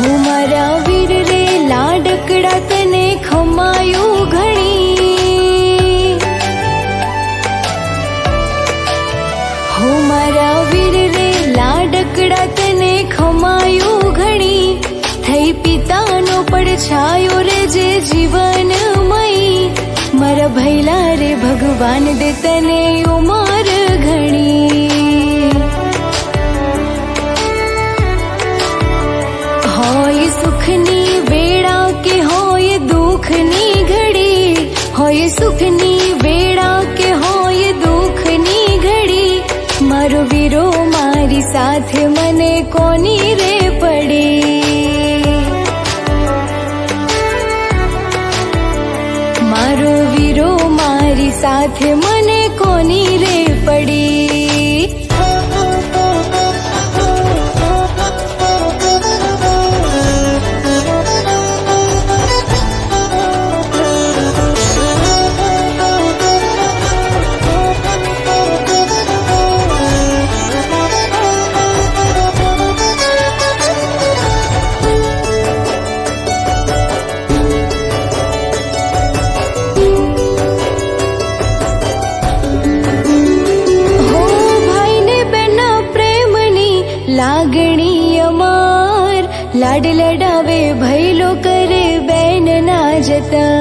हो मारा वीर रे लाडकड़ा तने खमायो घणी, हो मारा वीर रे लाडकड़ा तने खमायो घणी, थई पितानो પડછાયો रे जे जीवनमयी, मारा भैला रे भगवान दे तने उमर घणी। होय सुखनी वेळा के होय दुखनी घड़ी, होय सुखनी वेळा के होय दुखनी घड़ी, मारो वीरो मारी साथे मने कोनी रे पड़ी। मारो वीरो मारी साथे मने कोनी रे पड़ी। लागणी अमार लाड लडावे भैलो करे बैन ना जता।